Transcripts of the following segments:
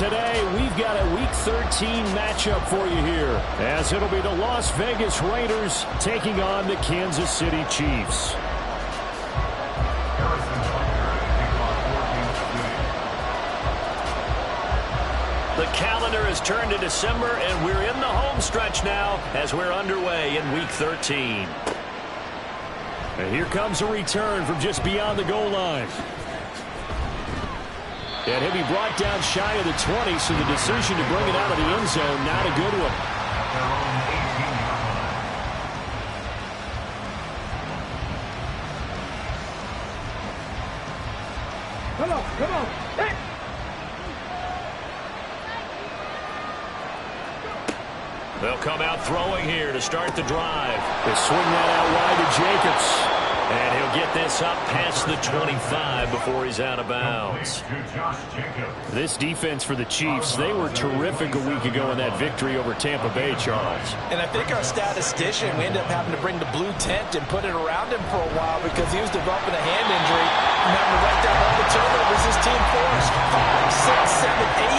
today, we've got a Week 13 matchup for you here, as it'll be the Las Vegas Raiders taking on the Kansas City Chiefs. The calendar has turned to December, and we're in the home stretch now as we're underway in Week 13. And here comes a return from just beyond the goal line. And he'll be brought down shy of the 20, so the decision to bring it out of the end zone, not a good one. Come on, come on. Hey. They'll come out throwing here to start the drive. They swing that out wide to Jacobs. And he'll get this up past the 25 before he's out of bounds. This defense for the Chiefs, they were terrific a week ago in that victory over Tampa Bay, Charles. And I think our statistician, we ended up having to bring the blue tent and put it around him for a while because he was developing a hand injury and having to write down all the turnovers his team forced. 5, 6, 7, 8.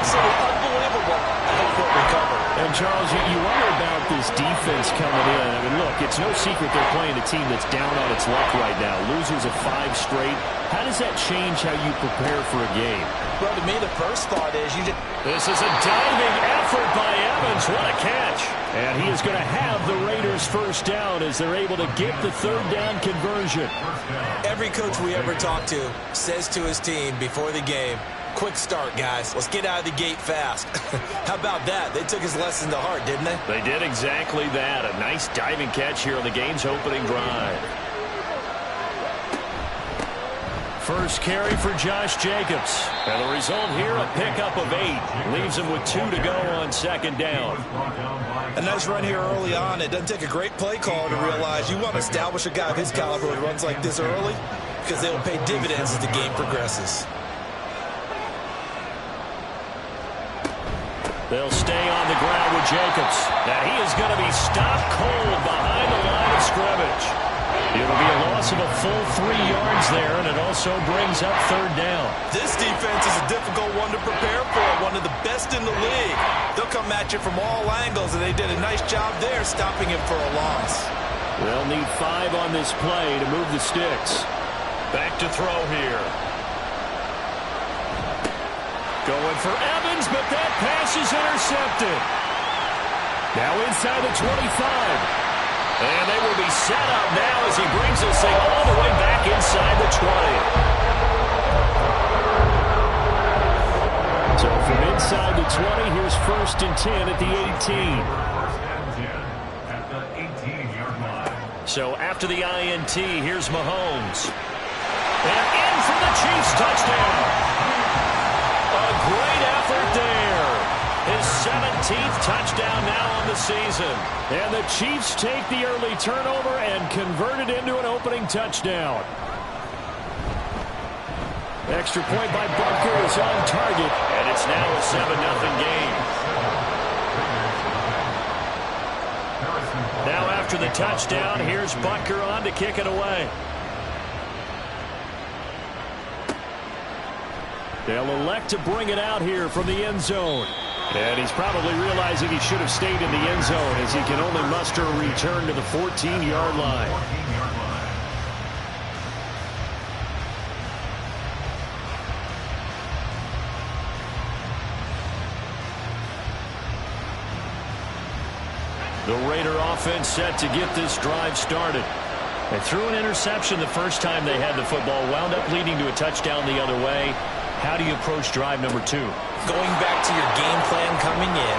Absolutely unbelievable. I hope he'll recover. And, Charles, you wonder about this defense coming in. I mean, look, it's no secret they're playing a team that's down on its luck right now. Losers of 5 straight. How does that change how you prepare for a game? Well, to me, the first thought is you just... This is a diving effort by Evans. What a catch. And he is going to have the Raiders first down as they're able to get the third down conversion. Every coach we ever talk to says to his team before the game, quick start, guys. Let's get out of the gate fast. How about that? They took his lesson to heart, didn't they? They did exactly that. A nice diving catch here on the game's opening drive. First carry for Josh Jacobs. And the result here, a pickup of 8. Leaves him with 2 to go on second down. A nice run here early on. It doesn't take a great play caller to realize you want to establish a guy of his caliber who runs like this early because they will pay dividends as the game progresses. They'll stay on the ground with Jacobs. Now he is going to be stopped cold behind the line of scrimmage. It'll be a loss of a full 3 yards there, and it also brings up third down. This defense is a difficult one to prepare for, one of the best in the league. They'll come at you from all angles, and they did a nice job there stopping him for a loss. They'll need 5 on this play to move the sticks. Back to throw here. Going for Evans, but that pass is intercepted. Now inside the 25. And they will be set up now as he brings this thing all the way back inside the 20. So from inside the 20, here's 1st and 10 at the 18. So after the INT, here's Mahomes. And in for the Chiefs touchdown. A great effort there. His 17th touchdown now on the season. And the Chiefs take the early turnover and convert it into an opening touchdown. Extra point by Butker is on target, and it's now a 7-0 game. Now after the touchdown, here's Butker on to kick it away. They'll elect to bring it out here from the end zone. And he's probably realizing he should have stayed in the end zone as he can only muster a return to the 14-yard line. The Raider offense set to get this drive started. They threw an interception the first time they had the football, wound up leading to a touchdown the other way. How do you approach drive number 2? Going back to your game plan coming in,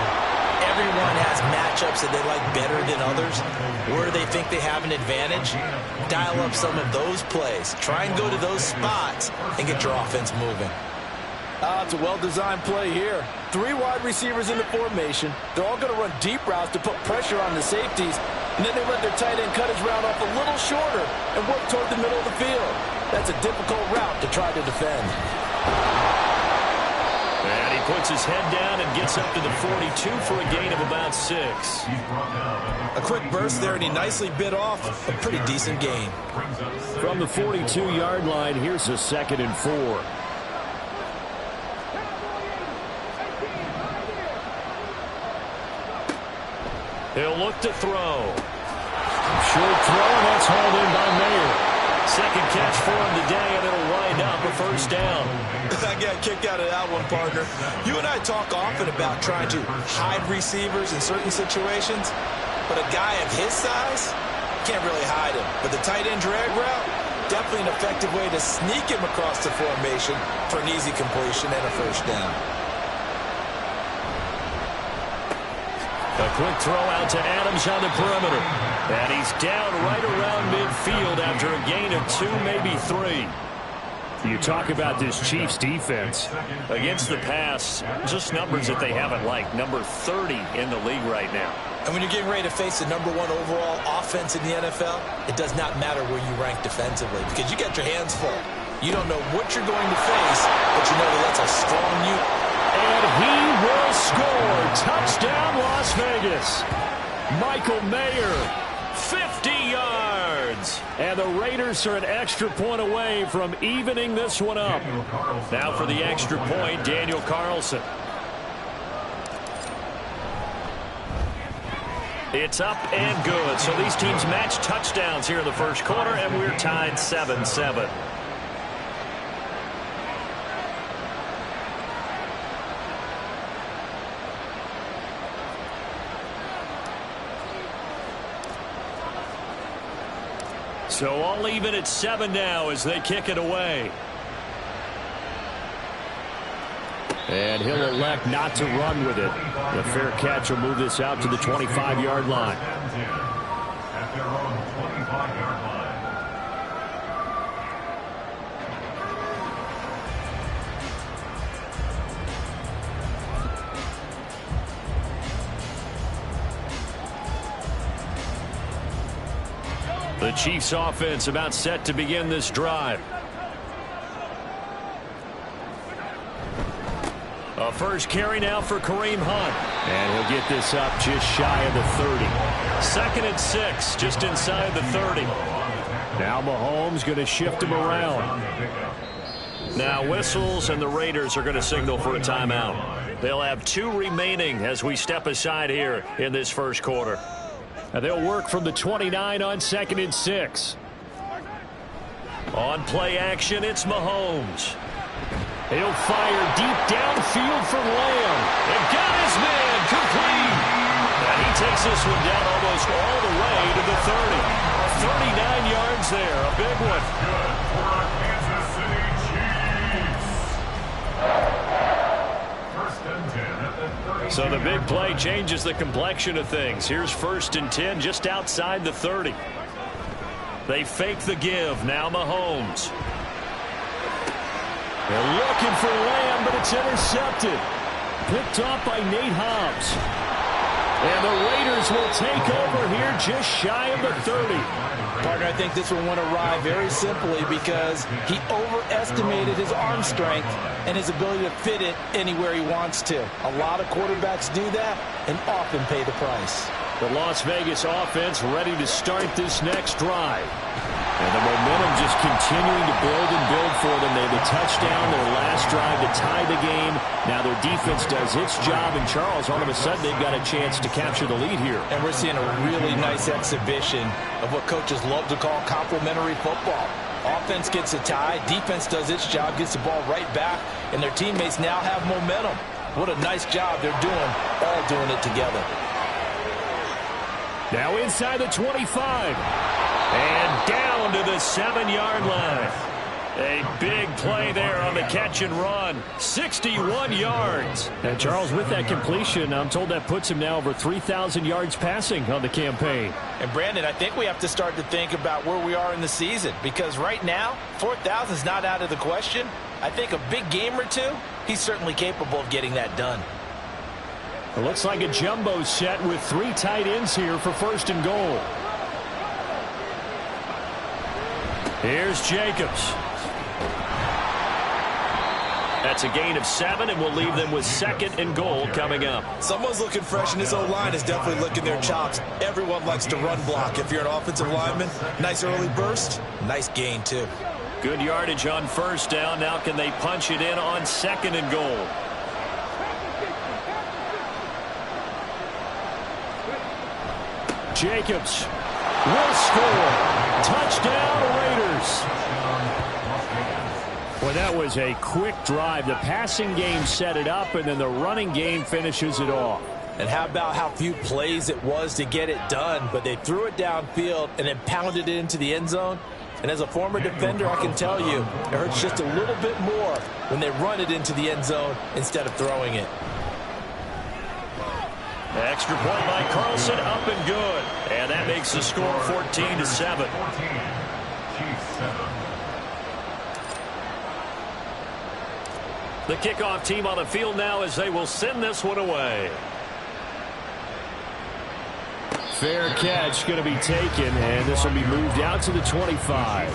everyone has matchups that they like better than others. Where they think they have an advantage, dial up some of those plays. Try and go to those spots and get your offense moving. It's a well-designed play here. 3 wide receivers in the formation. They're all going to run deep routes to put pressure on the safeties. And then they let their tight end cut his route off a little shorter and work toward the middle of the field. That's a difficult route to try to defend. And he puts his head down and gets up to the 42 for a gain of about 6. A quick burst there, and he nicely bit off a pretty decent gain. From the 42-yard line, here's a 2nd and 4. He'll look to throw. Short throw, and that's hauled in by Mayer. Second catch for him today, and it'll wind up a first down. I got kicked out of that one, partner. You and I talk often about trying to hide receivers in certain situations, but a guy of his size can't really hide him. But the tight end drag route, definitely an effective way to sneak him across the formation for an easy completion and a first down. A quick throw out to Adams on the perimeter. And he's down right around midfield after a gain of 2, maybe 3. You talk about this Chiefs defense. Against the pass, just numbers that they haven't liked. Number 30 in the league right now. And when you're getting ready to face the #1 overall offense in the NFL, it does not matter where you rank defensively because you got your hands full. You don't know what you're going to face, but you know that that's a strong unit. And he will score. Touchdown, Las Vegas. Michael Mayer, 50 yards. And the Raiders are an extra point away from evening this one up. Now for the extra point, Daniel Carlson. It's up and good. So these teams match touchdowns here in the first quarter, and we're tied 7-7. So all even at 7 now as they kick it away. And he'll elect not to run with it. The fair catch will move this out to the 25-yard line. The Chiefs offense about set to begin this drive. A first carry now for Kareem Hunt. And he'll get this up just shy of the 30. 2nd and 6, just inside the 30. Now Mahomes going to shift him around. Now whistles, and the Raiders are going to signal for a timeout. They'll have 2 remaining as we step aside here in this first quarter. And they'll work from the 29 on 2nd and 6. On play action, it's Mahomes. He'll fire deep downfield from Lamb. And got his man complete. And he takes this one down almost all the way to the 30. 39 yards there, a big one. So the big play changes the complexion of things. Here's 1st and 10 just outside the 30. They fake the give. Now Mahomes. They're looking for Lamb, but it's intercepted. Picked off by Nate Hobbs. And the Raiders will take over here just shy of the 30. Partner, I think this one went awry very simply because he overestimated his arm strength and his ability to fit it anywhere he wants to. A lot of quarterbacks do that and often pay the price. The Las Vegas offense ready to start this next drive. And the momentum just continuing to build and build for them. They have a touchdown their last drive to tie the game. Now their defense does its job, and Charles, all of a sudden, they've got a chance to capture the lead here. And we're seeing a really nice exhibition of what coaches love to call complementary football. Offense gets a tie, defense does its job, gets the ball right back, and their teammates now have momentum. What a nice job they're doing, all doing it together. Now inside the 25. And down to the 7-yard line. A big play there on the catch and run. 61 yards. And Charles, with that completion, I'm told that puts him now over 3,000 yards passing on the campaign. And Brandon, I think we have to start to think about where we are in the season, because right now 4,000 is not out of the question. I think a big game or two, he's certainly capable of getting that done. It looks like a jumbo set with 3 tight ends here for 1st and goal. Here's Jacobs. That's a gain of 7, and we'll leave them with 2nd and goal coming up. Someone's looking fresh, and his O-line is definitely licking their chops. Everyone likes to run block. If you're an offensive lineman, nice early burst, nice gain too. Good yardage on 1st down. Now can they punch it in on 2nd and goal? Jacobs will score. Touchdown, Raiders. Well, that was a quick drive. The passing game set it up, and then the running game finishes it off. And how about how few plays it was to get it done, but they threw it downfield and then pounded it into the end zone. And as a former defender, I can tell you, it hurts just a little bit more when they run it into the end zone instead of throwing it. Extra point by Carlson, up and good. And that makes the score 14-7. The kickoff team on the field now as they will send this one away. Fair catch going to be taken, and this will be moved out to the 25.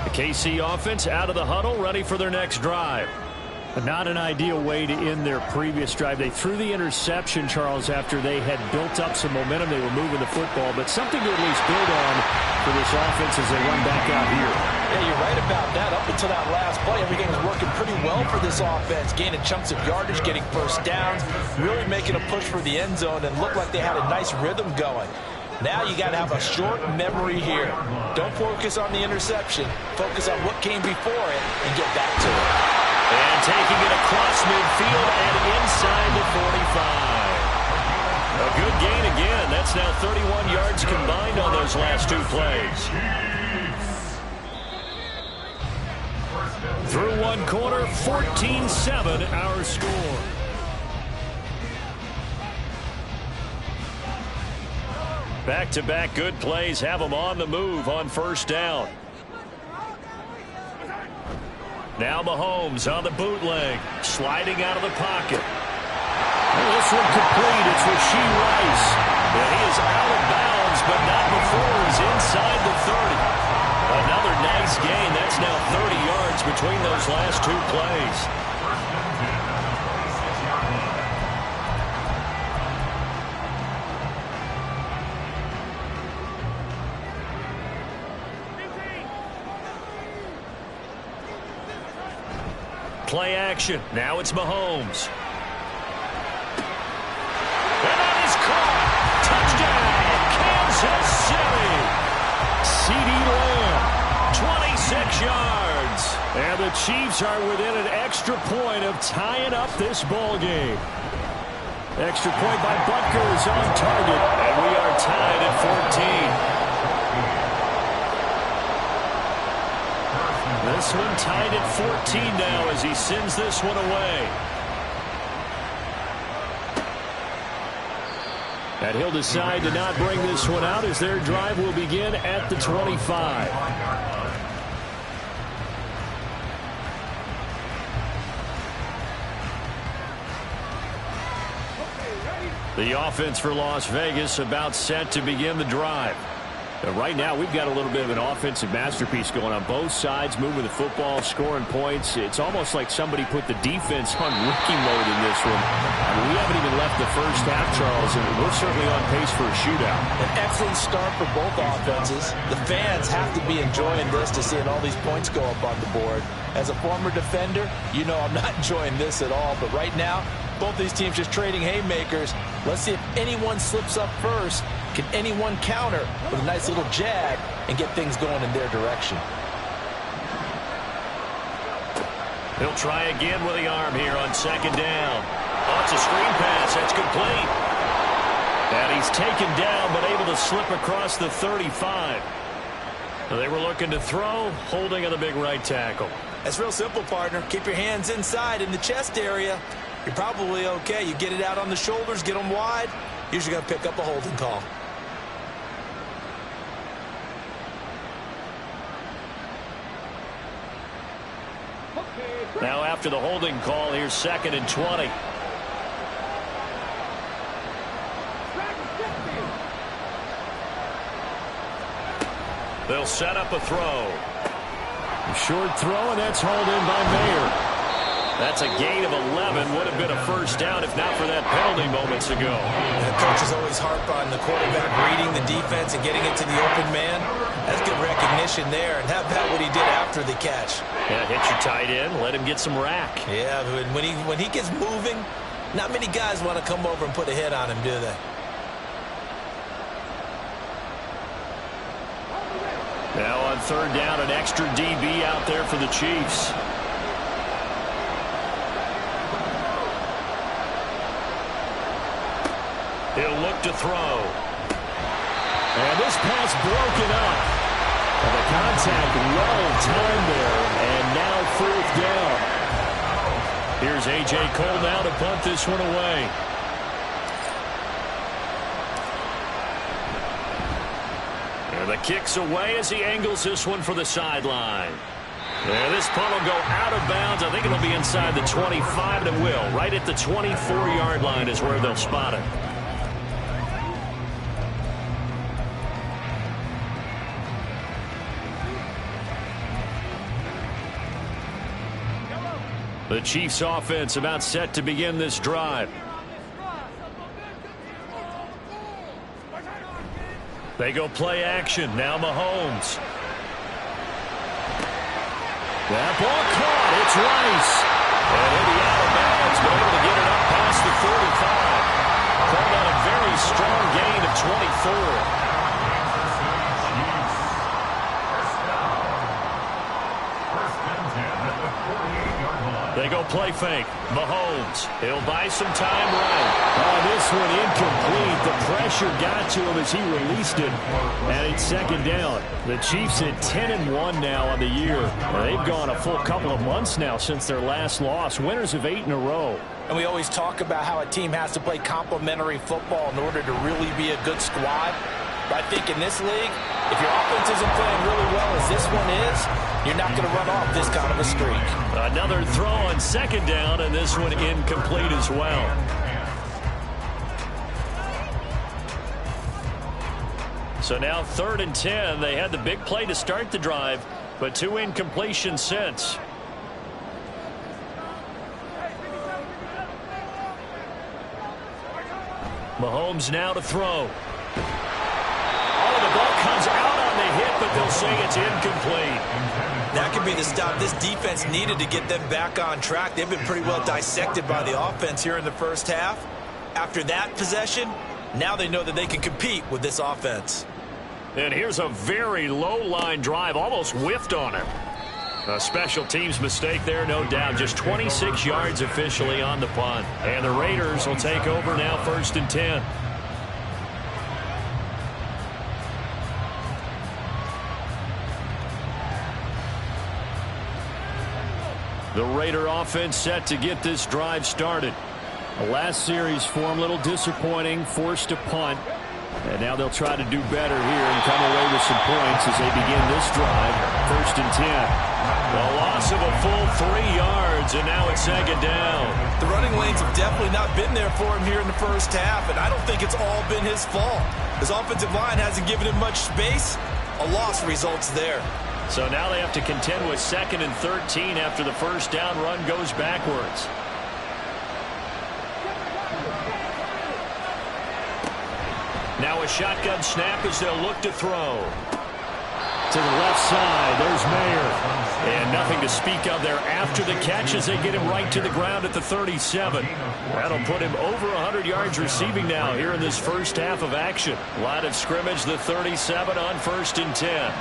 The KC offense out of the huddle, ready for their next drive. Not an ideal way to end their previous drive. They threw the interception, Charles, after they had built up some momentum. They were moving the football, but something to at least build on for this offense as they run back out here. Yeah, you're right about that. Up until that last play, everything was working pretty well for this offense. Gaining chunks of yardage, getting first downs, really making a push for the end zone, and looked like they had a nice rhythm going. Now you got to have a short memory here. Don't focus on the interception. Focus on what came before it and get back to it. And taking it across midfield and inside the 45. A good gain again. That's now 31 yards combined on those last two plays. Through one quarter, 14-7 our score. Back-to-back good plays have them on the move on first down. Now Mahomes on the bootleg, sliding out of the pocket. This one complete. It's Rashee Rice. And he is out of bounds, but not before he's inside the 30. Another nice gain. That's now 30 yards between those last two plays. Play action. Now it's Mahomes. And that is caught. Touchdown, Kansas City. CeeDee Lamb, 26 yards. And the Chiefs are within an extra point of tying up this ball game. Extra point by Butker is on target. And we are tied at 14. This one tied at 14 now as he sends this one away. And he'll decide to not bring this one out as their drive will begin at the 25. The offense for Las Vegas about set to begin the drive. Right now, we've got a little bit of an offensive masterpiece going on both sides, moving the football, scoring points. It's almost like somebody put the defense on rookie mode in this one. I mean, we haven't even left the first half, Charles, and we're certainly on pace for a shootout. An excellent start for both offenses. The fans have to be enjoying this to seeing all these points go up on the board. As a former defender, you know I'm not enjoying this at all. But right now, both these teams just trading haymakers. Let's see if anyone slips up first. Can anyone counter with a nice little jab and get things going in their direction? He'll try again with the arm here on second down. Oh, it's a screen pass. That's complete. And he's taken down but able to slip across the 35. They were looking to throw, holding on the big right tackle. That's real simple, partner. Keep your hands inside in the chest area. You're probably okay. You get it out on the shoulders, get them wide. Usually going to pick up a holding call. Now after the holding call, here's 2nd and 20. They'll set up a throw. A short throw, and that's hauled in by Mayer. That's a gain of 11. Would have been a first down if not for that penalty moments ago. The coaches always harp on the quarterback reading the defense and getting it to the open man. That's good recognition. possession there, and how about what he did after the catch? Yeah, hit your tight end, let him get some rack. Yeah, when he gets moving, not many guys want to come over and put a hit on him, do they? Now on third down, an extra DB out there for the Chiefs. He'll look to throw. And this pass broken up. And the contact well timed there. And now fourth down. Here's A.J. Cole now to punt this one away. And the kick's away as he angles this one for the sideline. And this punt will go out of bounds. I think it'll be inside the 25, and it will. Right at the 24-yard line is where they'll spot it. The Chiefs offense about set to begin this drive. They go play action. Now Mahomes. That ball caught. It's Rice. And he'll be out of bounds, but able to get it up past the 45. Called out a very strong gain of 24. They go play fake. Mahomes. He'll buy some time right. Oh, this one incomplete. The pressure got to him as he released it. And it's second down. The Chiefs at 10-1 now on the year. They've gone a full couple of months now since their last loss. Winners of 8 in a row. And we always talk about how a team has to play complementary football in order to really be a good squad. But I think in this league, if your offense isn't playing really well as this one is, you're not going to run off this kind of a streak. Another throw on second down, and this one incomplete as well. So now 3rd and 10. They had the big play to start the drive, but 2 incompletions since. Mahomes now to throw. Oh, the ball comes out on the hit, but they'll say it's incomplete. That could be the stop this defense needed to get them back on track. They've been pretty well dissected by the offense here in the first half. After that possession, now they know that they can compete with this offense. And here's a very low-line drive, almost whiffed on it. A special teams mistake there, no doubt. Just 26 yards officially on the punt. And the Raiders will take over now, 1st and 10. The Raider offense set to get this drive started. The last series form a little disappointing, forced to punt. And now they'll try to do better here and come away with some points as they begin this drive. 1st and 10. A loss of a full 3 yards, and now it's 2nd down. The running lanes have definitely not been there for him here in the first half, and I don't think it's all been his fault. His offensive line hasn't given him much space. A loss results there. So now they have to contend with 2nd and 13 after the first down run goes backwards. Now a shotgun snap as they'll look to throw. To the left side, there's Mayer. And nothing to speak of there after the catch as they get him right to the ground at the 37. That'll put him over 100 yards receiving now here in this first half of action. Line of scrimmage, the 37 on 1st and 10.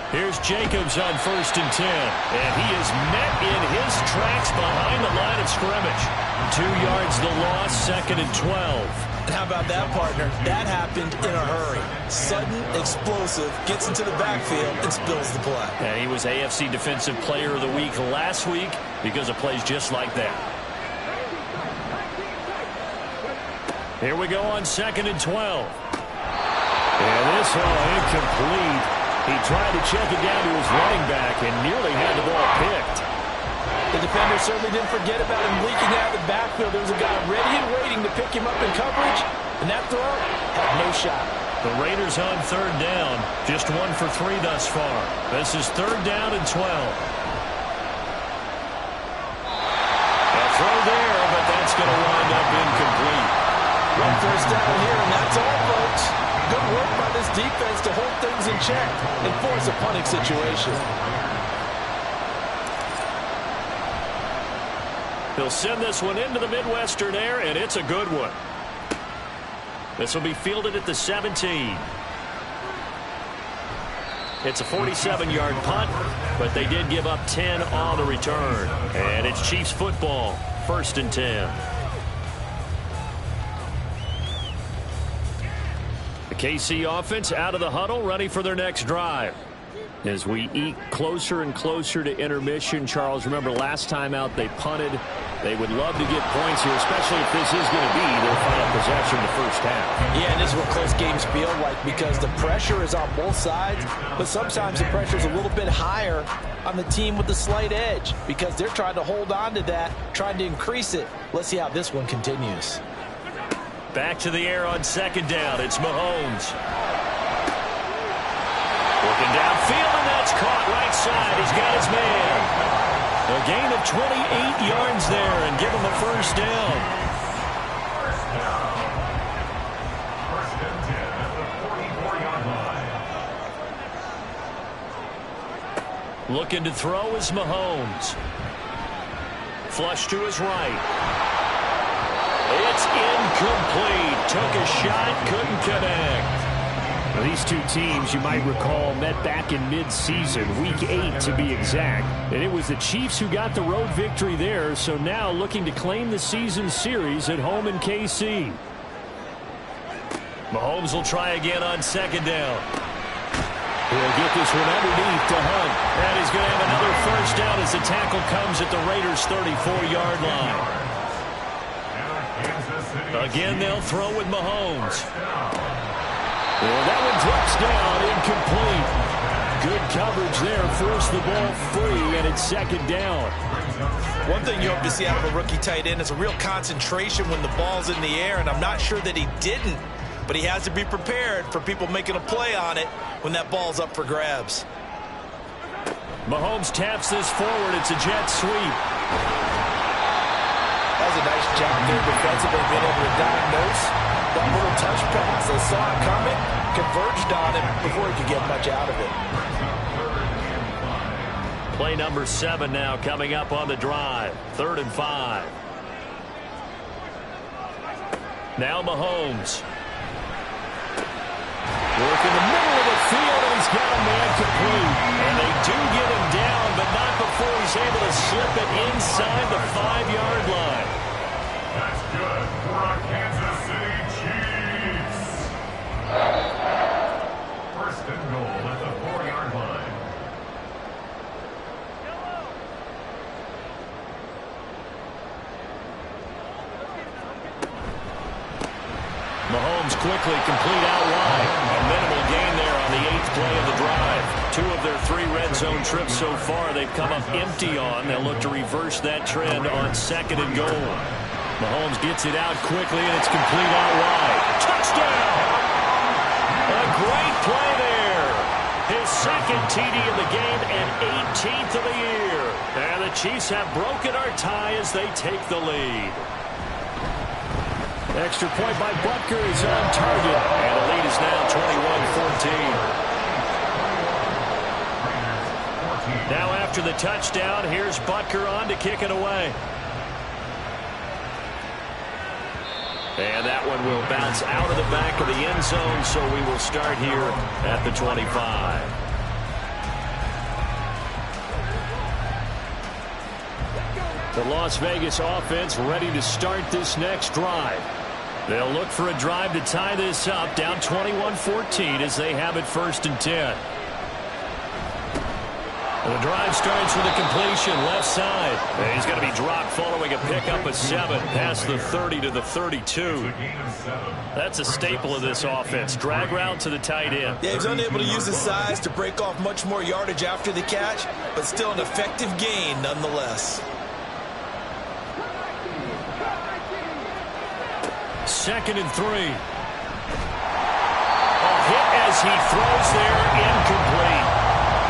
Here's Jacobs on 1st and 10. And he is met in his tracks behind the line of scrimmage. 2 yards the loss, 2nd and 12. And how about that, partner? That happened in a hurry. Sudden, explosive, gets into the backfield, and spills the play. And he was AFC Defensive Player of the Week last week because of plays just like that. Here we go on 2nd and 12. And this one incomplete. He tried to check it down to his running back and nearly had the ball picked. The defender certainly didn't forget about him leaking out of the backfield. There was a guy ready and waiting to pick him up in coverage, and that throw had no shot. The Raiders on 3rd down, just 1 for 3 thus far. This is 3rd down and 12. A throw there, but that's going to wind up incomplete. One first down here, and that's all, folks. Good work by the his defense to hold things in check and force a punting situation. He'll send this one into the Midwestern air, and it's a good one. This will be fielded at the 17. It's a 47-yard punt, but they did give up 10 on the return. And it's Chiefs football, 1st and 10. The KC offense out of the huddle, ready for their next drive. As we eke closer and closer to intermission, Charles, remember last time out they punted. They would love to get points here, especially if this is going to be their final possession in the first half. Yeah, and this is what close games feel like because the pressure is on both sides, but sometimes the pressure is a little bit higher on the team with the slight edge because they're trying to hold on to that, trying to increase it. Let's see how this one continues. Back to the air on 2nd down. It's Mahomes. Looking downfield, and that's caught right side. He's got his man. A gain of 28 yards there and give him a first down. First and 10 at the 44-yard line. Looking to throw is Mahomes. Flush to his right. It's incomplete. Took a shot, couldn't connect. These two teams, you might recall, met back in mid-season, Week 8 to be exact. And it was the Chiefs who got the road victory there, so now looking to claim the season series at home in KC. Mahomes will try again on 2nd down. He'll get this one underneath to Hunt. And he's going to have another first down as the tackle comes at the Raiders' 34-yard line. Again, they'll throw with Mahomes. Well, that one drops down, incomplete. Good coverage there, forced the ball free, and it's 2nd down. One thing you hope to see out of a rookie tight end is a real concentration when the ball's in the air, and I'm not sure that he didn't, but he has to be prepared for people making a play on it when that ball's up for grabs. Mahomes taps this forward. It's a jet sweep. That was a nice job there defensively, being able to diagnose that little touch pass. They saw it coming, converged on him before he could get much out of it. Play number 7 now coming up on the drive. 3rd and 5. Now Mahomes. Work in the middle of the field, and he's got a man complete. And they do get him down, but not before he's able to slip it inside the 5-yard line. That's good for our Kansas City Chiefs. First and goal at the 4-yard line. Mahomes quickly complete out wide. A minimal gain there on the 8th play of the drive. 2 of their 3 red zone trips so far they've come up empty on. They'll look to reverse that trend on 2nd and goal. Mahomes gets it out quickly, and it's complete out wide. Touchdown! A great play there. His 2nd TD of the game and 18th of the year. And the Chiefs have broken our tie as they take the lead. Extra point by Butker is on target. And the lead is now 21-14. Now after the touchdown, here's Butker on to kick it away. And that one will bounce out of the back of the end zone, so we will start here at the 25. The Las Vegas offense ready to start this next drive. They'll look for a drive to tie this up, down 21-14 as they have it 1st and 10. The drive starts with a completion left side. And he's going to be dropped following a pickup of 7 past the 30 to the 32. That's a staple of this offense. Drag route to the tight end. Yeah, he's unable to use his size to break off much more yardage after the catch, but still an effective gain nonetheless. 2nd and 3. A hit as he throws there, incomplete.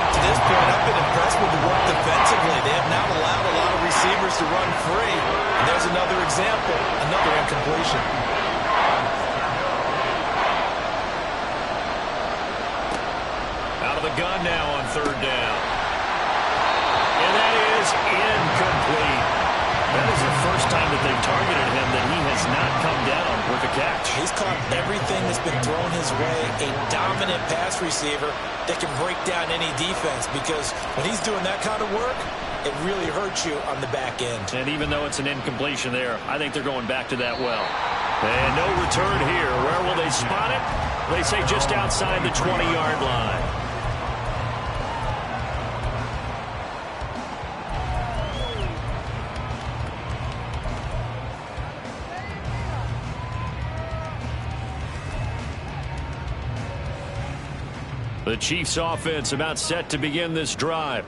To this point, I've been impressed with the work defensively. They have not allowed a lot of receivers to run free. And there's another example, another incompletion. the gun now on third down. And that is incomplete. That is the first time that they've targeted him that he has not come down with a catch. He's caught everything that's been thrown his way. A dominant pass receiver that can break down any defense, because when he's doing that kind of work, it really hurts you on the back end. And even though it's an incompletion there, I think they're going back to that well. And no return here. Where will they spot it? They say just outside the 20-yard line. The Chiefs offense about set to begin this drive.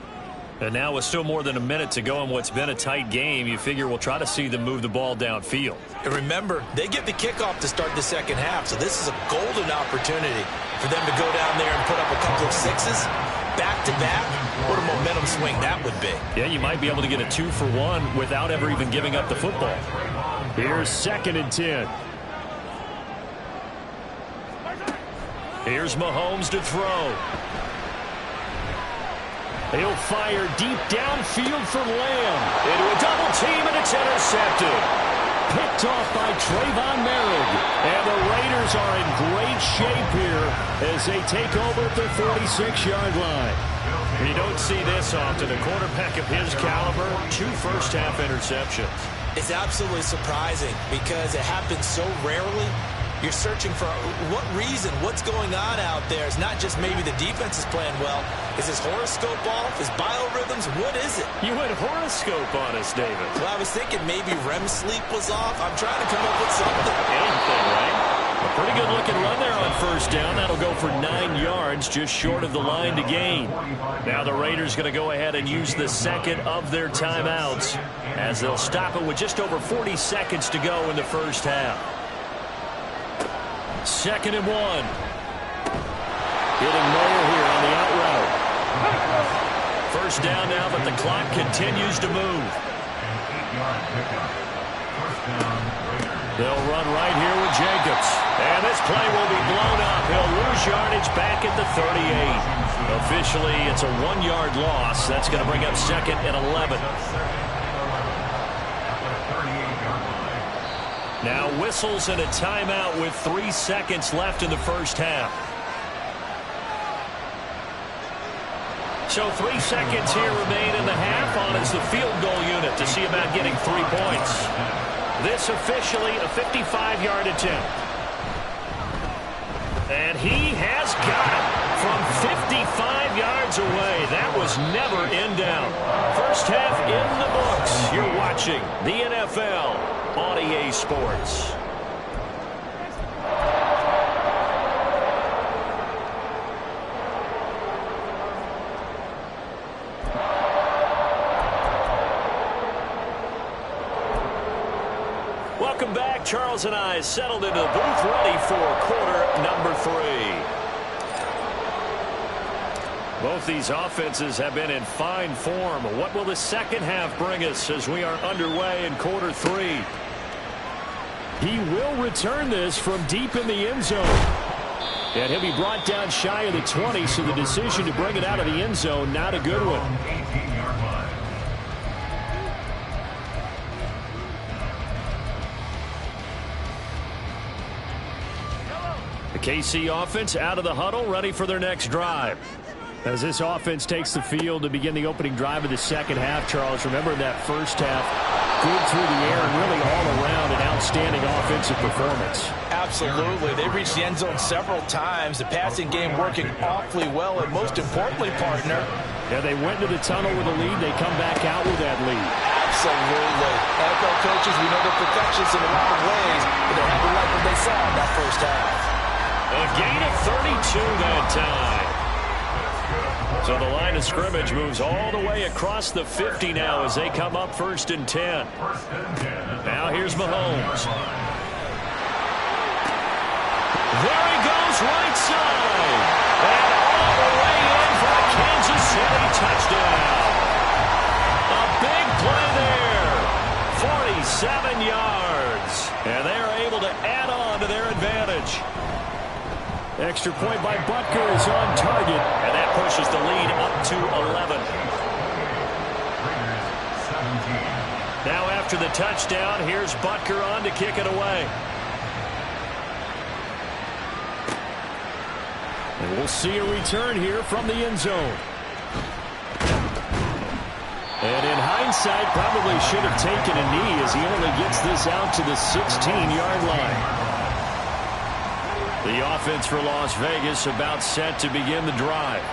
And now with still more than a minute to go in what's been a tight game, you figure we'll try to see them move the ball downfield. And remember, they get the kickoff to start the second half, so this is a golden opportunity for them to go down there and put up a couple of sixes back-to-back. What a momentum swing that would be. Yeah, you might be able to get a 2-for-1 without ever even giving up the football. Here's 2nd and 10. Here's Mahomes to throw. He'll fire deep downfield for Lamb. Into a double team, and it's intercepted. Picked off by Trayvon Merrick. And the Raiders are in great shape here as they take over at the 46-yard line. You don't see this often. A quarterback of his caliber, 2 first-half interceptions. It's absolutely surprising because it happens so rarely. You're searching for what reason, what's going on out there. It's not just maybe the defense is playing well. Is his horoscope off? His biorhythms? What is it? You went horoscope on us, David. Well, I was thinking maybe REM sleep was off. I'm trying to come up with something. Anything, right? A pretty good looking run there on first down. That'll go for 9 yards, just short of the line to gain. Now the Raiders going to go ahead and use the second of their timeouts as they'll stop it with just over 40 seconds to go in the first half. 2nd and 1. Getting Moyer here on the out route. First down now, but the clock continues to move. They'll run right here with Jacobs. And this play will be blown up. He'll lose yardage back at the 38. Officially, it's a 1-yard loss. That's going to bring up 2nd and 11. Now whistles and a timeout with 3 seconds left in the first half. So 3 seconds here remain in the half on as the field goal unit to see about getting 3 points. This officially a 55-yard attempt. And he has got it from 55 yards away. That was never in doubt. First half in the books. You're watching the NFL on EA Sports. Welcome back. Charles and I settled into the booth ready for quarter number 3. Both these offenses have been in fine form. What will the second half bring us as we are underway in quarter 3? He will return this from deep in the end zone. And he'll be brought down shy of the 20, so the decision to bring it out of the end zone, not a good one. The KC offense out of the huddle, ready for their next drive. As this offense takes the field to begin the opening drive of the second half, Charles, remember that first half, good through the air and really all around an outstanding offensive performance. Absolutely. They reached the end zone several times. The passing game working awfully well, and most importantly, partner. Yeah, they went to the tunnel with a lead. They come back out with that lead. Absolutely. NFL coaches, we know they're perfectionists in a lot of ways, but they had to like what they saw in that first half. A gain of 32 that time. So the line of scrimmage moves all the way across the 50 now as they come up 1st and 10. Now here's Mahomes. There he goes, right side. And all the way in for a Kansas City touchdown. A big play there. 47 yards. And they're able to add on to their advantage. Extra point by Butker is on target. And that puts pushes the lead up to 11. Now after the touchdown, here's Butker on to kick it away. And we'll see a return here from the end zone. And in hindsight, probably should have taken a knee as he only gets this out to the 16-yard line. The offense for Las Vegas about set to begin the drive.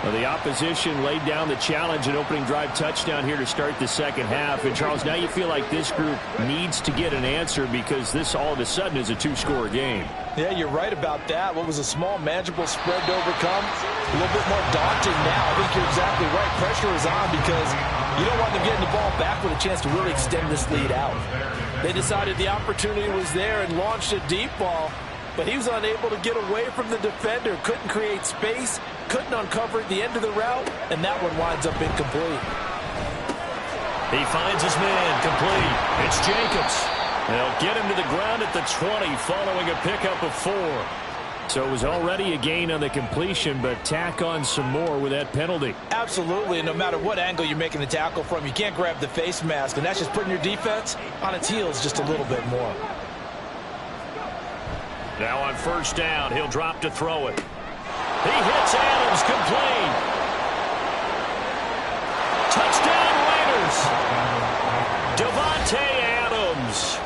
Well, the opposition laid down the challenge and opening drive touchdown here to start the second half. And, Charles, now you feel like this group needs to get an answer because this all of a sudden is a two-score game. Yeah, you're right about that. What was a small, manageable spread to overcome, a little bit more daunting now. I think you're exactly right. Pressure is on because you don't want them getting the ball back with a chance to really extend this lead out. They decided the opportunity was there and launched a deep ball, but he was unable to get away from the defender, couldn't create space, couldn't uncover at the end of the route, and that one winds up incomplete. He finds his man, complete. It's Jacobs. They'll get him to the ground at the 20 following a pickup of 4. So it was already a gain on the completion, but tack on some more with that penalty. Absolutely, and no matter what angle you're making the tackle from, you can't grab the face mask, and that's just putting your defense on its heels just a little bit more. Now on first down, he'll drop to throw it. He hits Adams, complete. Touchdown Raiders. Devontae Adams.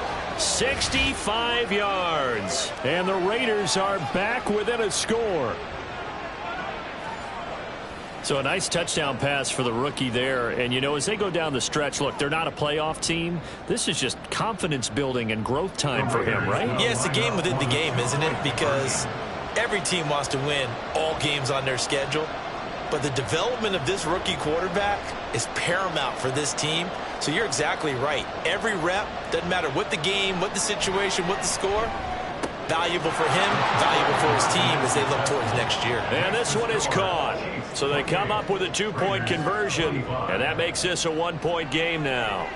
65 yards. And the Raiders are back within a score. So a nice touchdown pass for the rookie there. And, you know, as they go down the stretch, look, they're not a playoff team. This is just confidence building and growth time for him, right? Yeah, it's a game within the game, isn't it? Because every team wants to win all games on their schedule. But the development of this rookie quarterback is paramount for this team. So you're exactly right. Every rep, doesn't matter what the game, what the situation, what the score, valuable for him, valuable for his team as they look towards next year. And this one is caught. So they come up with a 2-point conversion, and that makes this a 1-point game now.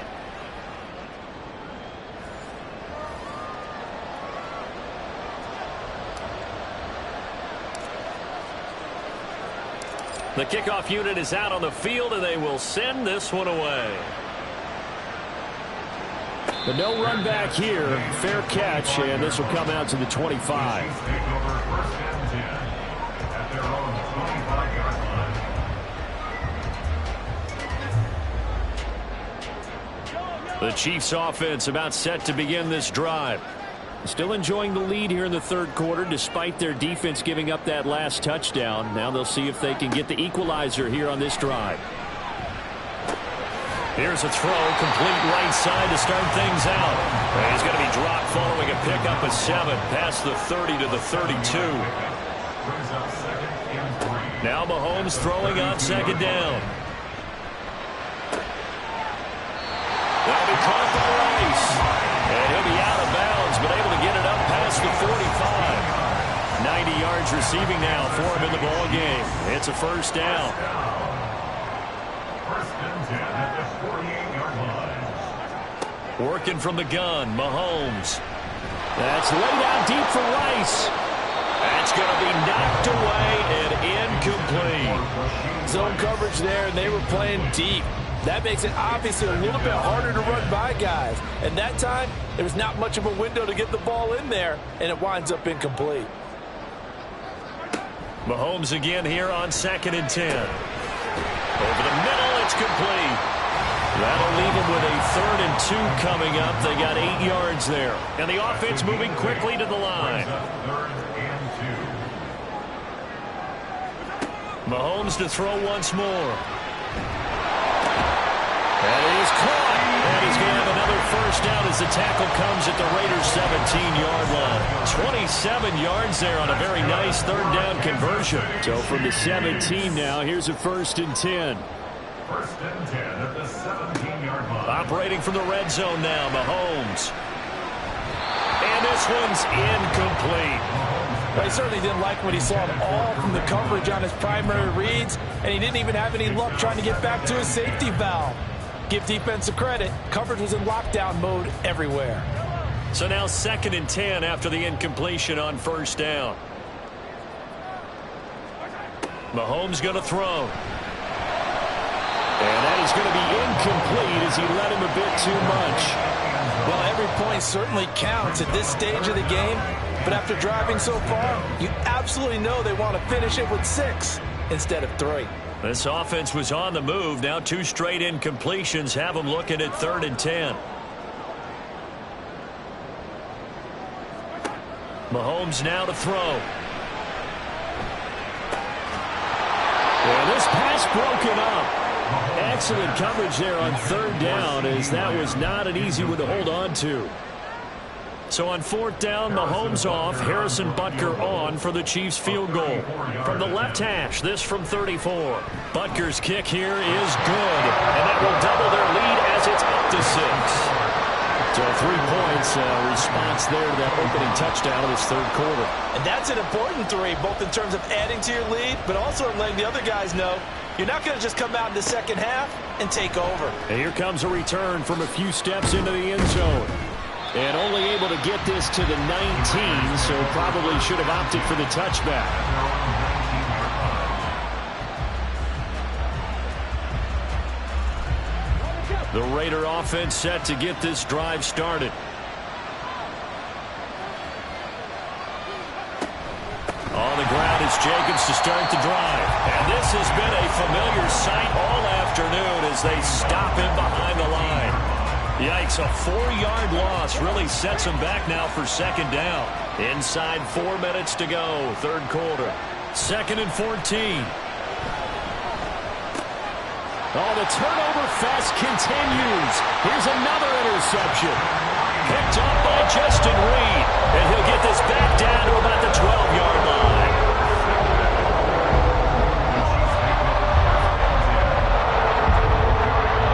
The kickoff unit is out on the field, and they will send this one away. But no run back here. Fair catch, and this will come out to the 25. The Chiefs offense about set to begin this drive. Still enjoying the lead here in the third quarter despite their defense giving up that last touchdown. Now they'll see if they can get the equalizer here on this drive. Here's a throw, complete right side to start things out. And he's going to be dropped following a pickup of 7 past the 30 to the 32. Now Mahomes throwing on second down. That'll be caught by Rice. And he'll be out of bounds, but able to get it up past the 45. 90 yards receiving now for him in the ball game. It's a first down. First and 10 at the 48-yard line. Working from the gun, Mahomes. That's laid out deep for Rice. That's going to be knocked away and incomplete. Zone coverage there, and they were playing deep. That makes it obviously a little bit harder to run by guys. And that time, there was not much of a window to get the ball in there, and it winds up incomplete. Mahomes again here on second and 10. Over the middle, it's complete. That'll leave them with a 3rd and 2 coming up. They got 8 yards there. And the offense moving quickly to the line. Mahomes to throw once more. And it is caught. And he's going to have another first down as the tackle comes at the Raiders' 17-yard line. 27 yards there on a very nice 3rd down conversion. So from the 17 now, here's a 1st and 10. First and 10 at the 17-yard line. Operating from the red zone now, Mahomes. And this one's incomplete. Well, he certainly didn't like what he saw at all from the coverage on his primary reads, and he didn't even have any luck trying to get back to his safety valve. Give defense a credit. Coverage was in lockdown mode everywhere. So now 2nd and 10 after the incompletion on first down. Mahomes going to throw. And that is going to be incomplete as he led him a bit too much. Well, every point certainly counts at this stage of the game. But after driving so far, you absolutely know they want to finish it with 6 instead of 3. This offense was on the move. Now 2 straight incompletions have them looking at 3rd and 10. Mahomes now to throw. And this pass broken up. Excellent coverage there on 3rd down, as that was not an easy one to hold on to. So on 4th down, Mahomes off, Harrison Butker on for the Chiefs field goal. From the left hash, this from 34. Butker's kick here is good, and that will double their lead as it's up to 6. So 3 points, response there to that opening touchdown of this 3rd quarter. And that's an important 3, both in terms of adding to your lead, but also in letting the other guys know you're not going to just come out in the second half and take over. And here comes a return from a few steps into the end zone. And only able to get this to the 19, so probably should have opted for the touchback. The Raider offense set to get this drive started. On the ground is Jacobs to start the drive. And this has been a familiar sight all afternoon as they stop him behind the line. Yikes, a 4-yard loss really sets him back now for 2nd down. Inside 4 minutes to go, 3rd quarter. 2nd and 14. Oh, the turnover fest continues. Here's another interception. Picked up by Justin Reed. And he'll get this back down to about the 12-yard line.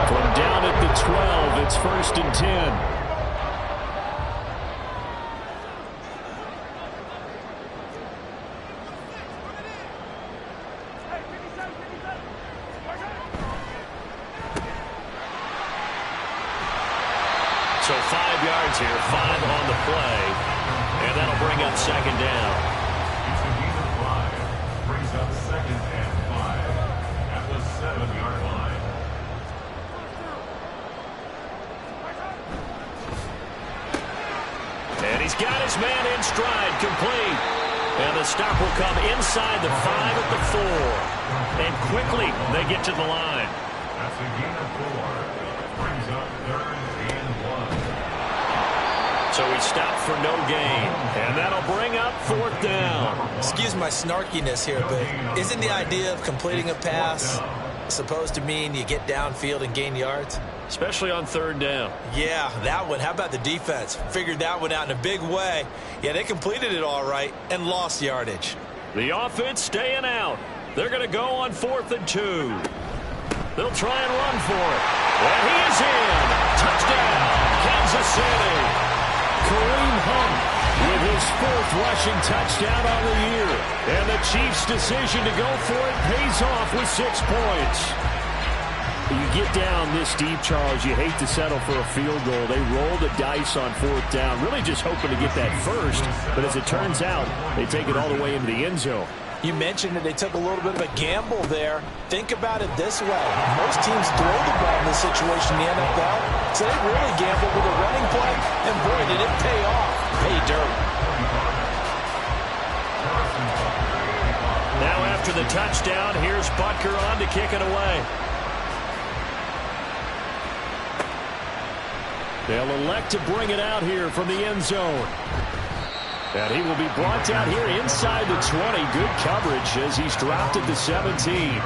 From down at the 12, it's 1st and 10. So 5 yards here, 5 on the play, and that'll bring up 2nd down. Brings up 2nd and 5 at the 7-yard line. And he's got his man in stride, complete. And the stop will come inside the 5 at the 4. And quickly they get to the line. That's a gain of 4. Brings up 3rd and 1. So he stopped for no gain. And that'll bring up 4th down. Excuse my snarkiness here, but isn't the idea of completing a pass supposed to mean you get downfield and gain yards? Especially on 3rd down. Yeah, that one. How about the defense? Figured that one out in a big way. Yeah, they completed it all right and lost yardage. The offense staying out. They're going to go on 4th and 2. They'll try and run for it. And he is in. Touchdown, Kansas City. Kareem Hunt with his 4th rushing touchdown on the year. And the Chiefs' decision to go for it pays off with 6 points. You get down this deep, Charles, you hate to settle for a field goal. They roll the dice on 4th down, really just hoping to get that first. But as it turns out, they take it all the way into the end zone. You mentioned that they took a little bit of a gamble there. Think about it this way. Most teams throw the ball in this situation in the NFL, so they really gambled with a running play, and boy, did it pay off. Pay dirt. Now after the touchdown, here's Butker on to kick it away. They'll elect to bring it out here from the end zone. And he will be brought down here inside the 20. Good coverage as he's dropped at the 17.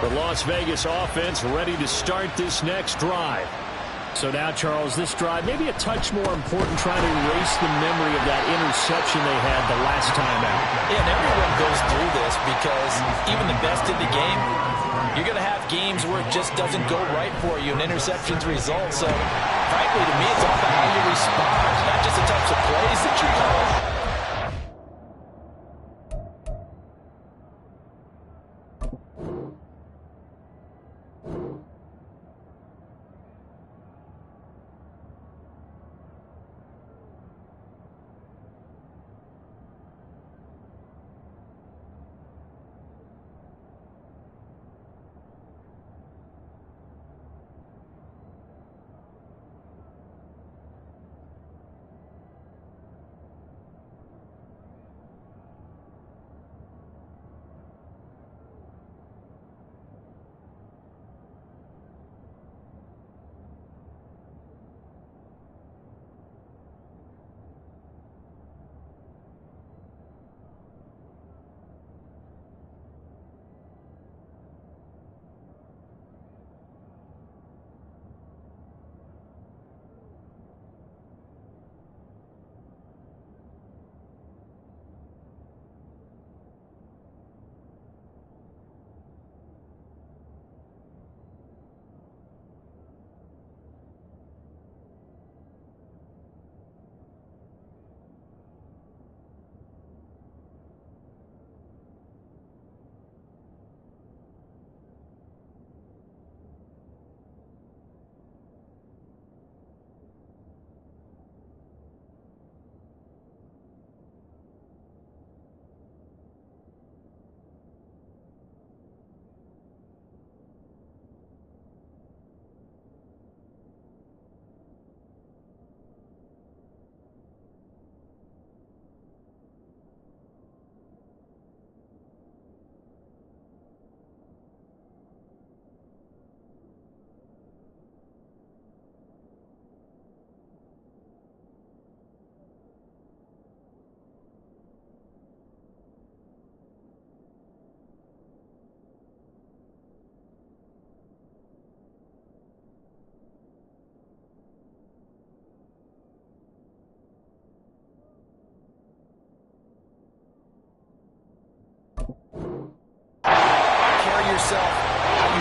The Las Vegas offense ready to start this next drive. So now, Charles, this drive maybe a touch more important, trying to erase the memory of that interception they had the last time out. Yeah, and everyone goes through this because even the best in the game, you're going to have games where it just doesn't go right for you and interceptions result. So, frankly, to me, it's all about how you respond, not just the types of plays that you call.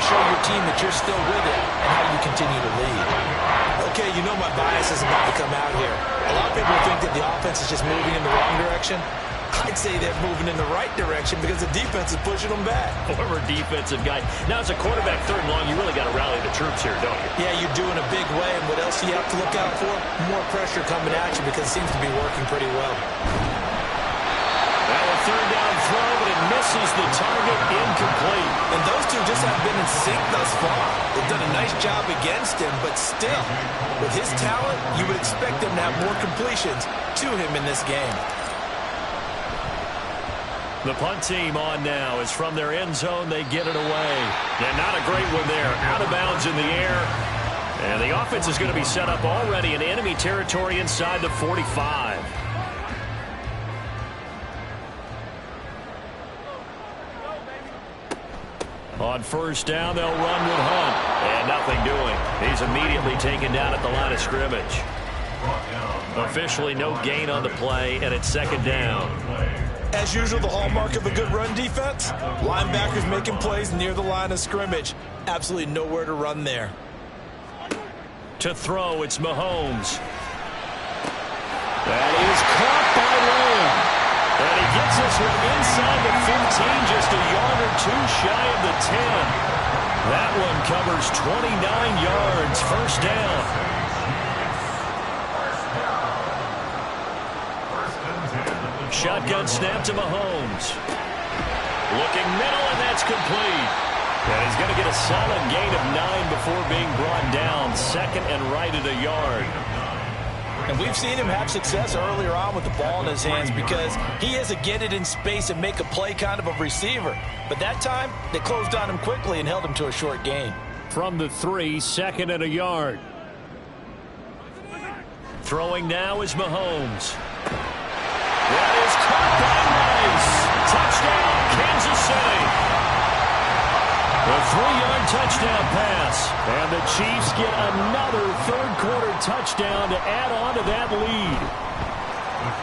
show your team that you're still with it and how you continue to lead. Okay, you know my bias is about to come out here. A lot of people think that the offense is just moving in the wrong direction. I'd say they're moving in the right direction because the defense is pushing them back. Former defensive guy. Now, as a quarterback, third and long, you really got to rally the troops here, don't you? Yeah, you're doing a big way, and what else do you have to look out for? More pressure coming at you because it seems to be working pretty well. Now a third down throw, but it misses the target, incomplete. And those two just haven't been in sync thus far. They've done a nice job against him, but still, with his talent, you would expect them to have more completions to him in this game. The punt team on now is from their end zone. They get it away. Yeah, not a great one there. Out of bounds in the air. And the offense is going to be set up already in enemy territory inside the 45. On first down, they'll run with Hunt. And nothing doing. He's immediately taken down at the line of scrimmage. Officially no gain on the play, and it's second down. As usual, the hallmark of a good run defense, linebackers making plays near the line of scrimmage. Absolutely nowhere to run there. To throw, it's Mahomes. That is caught by Lamb. And he gets this one inside the 15, just a yard or two shy of the 10. That one covers 29 yards, first down. Shotgun snap to Mahomes. Looking middle, and that's complete. And he's going to get a solid gain of 9 before being brought down. Second and right at a yard. And we've seen him have success earlier on with the ball in his hands because he is a get it in space and make a play kind of a receiver. But that time, they closed on him quickly and held him to a short gain. From the 3, second and a yard. Throwing now is Mahomes. That is caught by Rice. Touchdown, Kansas City. A 3-yard touchdown pass. And the Chiefs get another third-quarter touchdown to add on to that lead.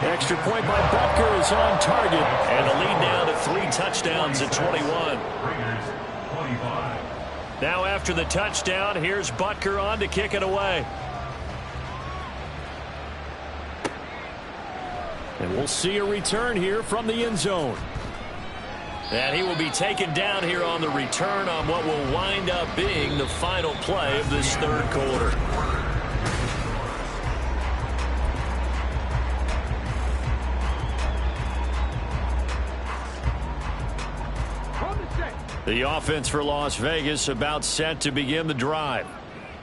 Extra point by Butker is on target. And the lead now to 3 touchdowns at 21. Now after the touchdown, here's Butker on to kick it away. And we'll see a return here from the end zone. And he will be taken down here on the return on what will wind up being the final play of this third quarter. The offense for Las Vegas about set to begin the drive.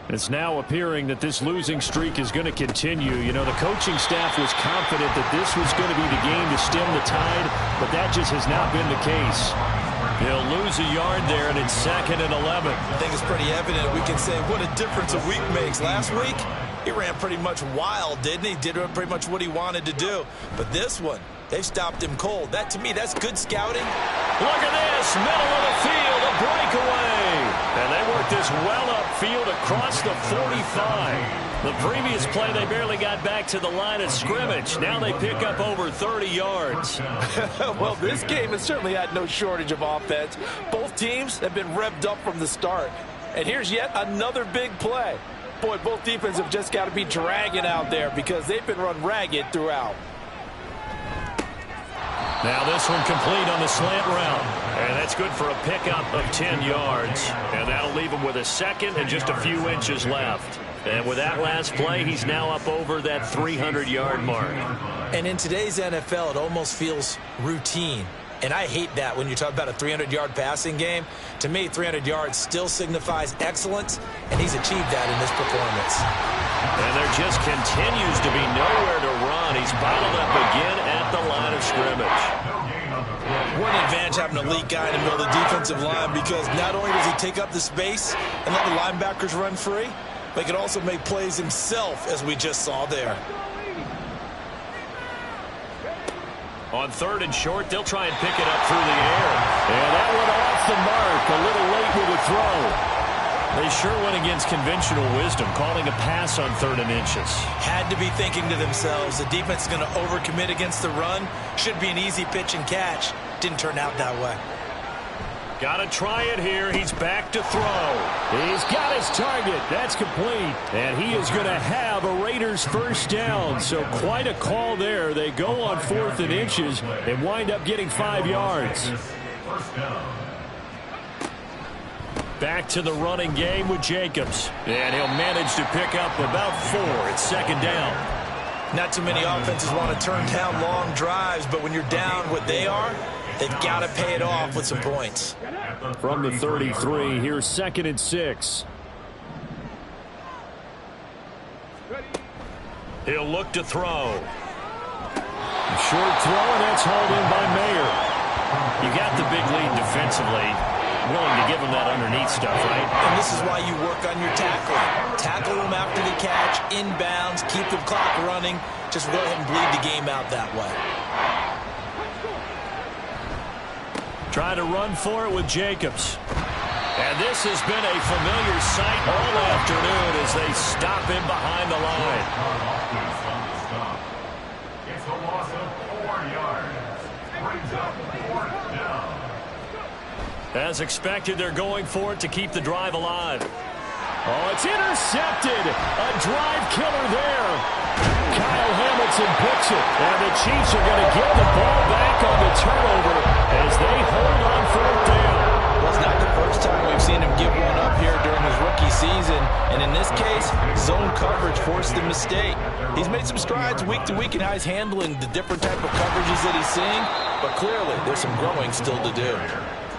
It's now appearing that this losing streak is going to continue. You know, the coaching staff was confident that this was going to be the game to stem the tide, but that just has not been the case. He'll lose a yard there, and it's second and 11. I think it's pretty evident. We can say what a difference a week makes. Last week, he ran pretty much wild, didn't he? Did pretty much what he wanted to do. But this one, they stopped him cold. That, to me, that's good scouting. Look at this, middle of the field, a breakaway. And they worked this well upfield across the 45. The previous play, they barely got back to the line of scrimmage. Now they pick up over 30 yards. Well, this game has certainly had no shortage of offense. Both teams have been revved up from the start. And here's yet another big play. Boy, both defenses have just got to be dragging out there because they've been run ragged throughout. Now this one complete on the slant route. And that's good for a pickup of 10 yards. And that'll leave him with a second and just a few inches left. And with that last play, he's now up over that 300-yard mark. And in today's NFL, it almost feels routine. And I hate that when you talk about a 300-yard passing game. To me, 300 yards still signifies excellence, and he's achieved that in this performance. And there just continues to be nowhere to run. He's bottled up again at the line of scrimmage. What an advantage having an elite guy in the middle of the defensive line, because not only does he take up the space and let the linebackers run free, but he can also make plays himself, as we just saw there. On third and short, they'll try and pick it up through the air. And that one off the mark, a little late with the throw. They sure went against conventional wisdom, calling a pass on 3rd and inches. Had to be thinking to themselves, the defense is going to overcommit against the run. Should be an easy pitch and catch. Didn't turn out that way. Got to try it here. He's back to throw. He's got his target. That's complete. And he is going to have a Raiders first down. So quite a call there. They go on 4th and inches and wind up getting 5 yards. Back to the running game with Jacobs. And he'll manage to pick up about 4. It's 2nd down. Not too many offenses want to turn down long drives, but when you're down what they are, they've got to pay it off with some points. From the 33, here's 2nd and 6. He'll look to throw. Short throw, and that's hauled in by Mayer. You got the big lead defensively. Willing to give him that underneath stuff, right? And this is why you work on your tackling. Tackle them after the catch, inbounds, keep the clock running. Just go ahead and bleed the game out that way. Try to run for it with Jacobs. And this has been a familiar sight all afternoon as they stop him behind the line. It's a loss of 4 yards. Brings up 4th down. As expected, they're going for it to keep the drive alive. Oh, it's intercepted. A drive killer there. Kyle Hamilton picks it. And the Chiefs are going to get the ball back on the turnover as they hold on 4th down. Well, it's not the first time we've seen him give one up here during his rookie season. And in this case, zone coverage forced the mistake. He's made some strides week to week in how he's handling the different type of coverages that he's seeing. But clearly, there's some growing still to do.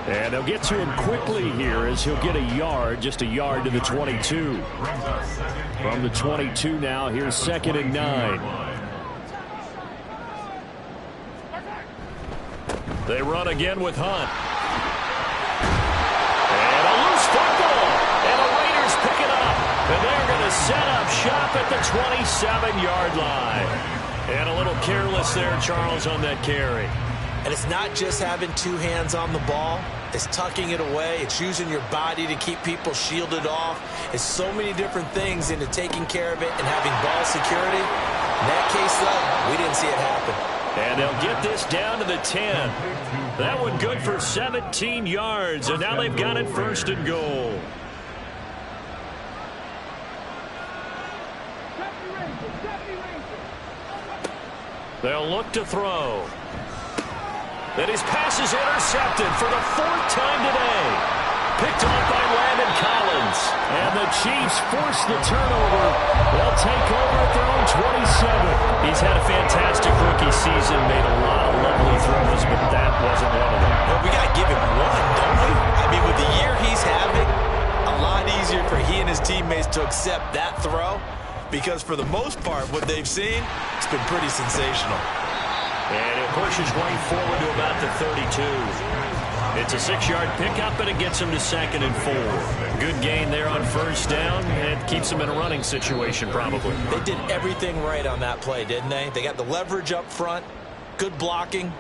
And they'll get to him quickly here as he'll get a yard, just a yard to the 22. From the 22 now, here's 2nd and 9. They run again with Hunt. And a loose football. And the Raiders pick it up. And they're going to set up shop at the 27-yard line. And a little careless there, Charles, on that carry. And it's not just having 2 hands on the ball. It's tucking it away. It's using your body to keep people shielded off. It's so many different things into taking care of it and having ball security. In that case, though, we didn't see it happen. And they'll get this down to the 10. That one good for 17 yards. And now they've got it 1st and goal. They'll look to throw. And his pass is intercepted for the 4th time today. Picked off by Landon Collins. And the Chiefs force the turnover. They'll take over at their own 27. He's had a fantastic rookie season, made a lot of lovely throws, but that wasn't one of them. Well, we got to give him one, don't we? I mean, with the year he's having, a lot easier for he and his teammates to accept that throw because for the most part, what they've seen, it's been pretty sensational. And it pushes way forward to about the 32. It's a 6-yard pickup, and it gets him to 2nd and 4. Good gain there on 1st down. It keeps him in a running situation, probably. They did everything right on that play, didn't they? They got the leverage up front, good blocking,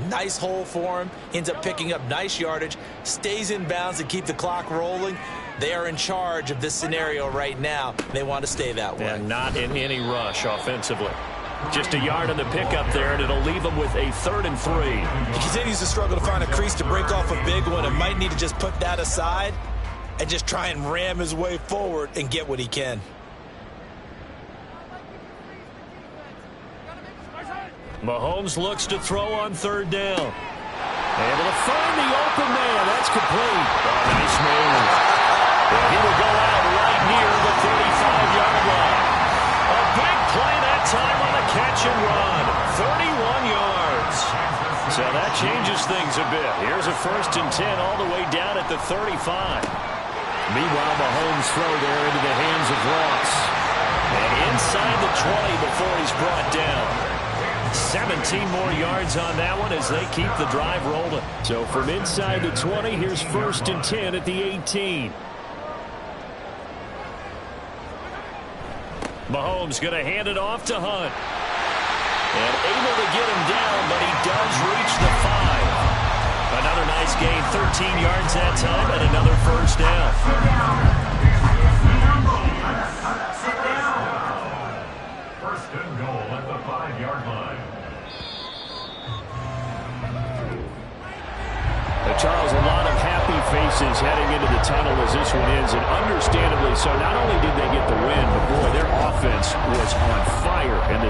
nice hole for him, ends up picking up nice yardage, stays in bounds to keep the clock rolling. They are in charge of this scenario right now. They want to stay that way. And not in any rush offensively. Just a yard on the pickup there, and it'll leave him with a 3rd and 3. He continues to struggle to find a crease to break off a big one and might need to just put that aside and just try and ram his way forward and get what he can. Mahomes looks to throw on 3rd down. Able to find the open man. That's complete. Oh, nice move. And he will go out right near the 35-yard line. A big play that time on the catch and run. 31 yards. So that changes things a bit. Here's a 1st and 10 all the way down at the 35. Meanwhile, Mahomes' throw there into the hands of Ross. And inside the 20 before he's brought down. 17 more yards on that one as they keep the drive rolling. So from inside the 20, here's 1st and 10 at the 18. Mahomes going to hand it off to Hunt. And able to get him down, but he does reach the 5. Another nice gain, 13 yards that time, and another 1st down. First and goal at the 5-yard line. Charles, a lot of happy faces heading into the tunnel as this one ends, and understandably so. Not only did they get the win, but boy, their offense was on fire. And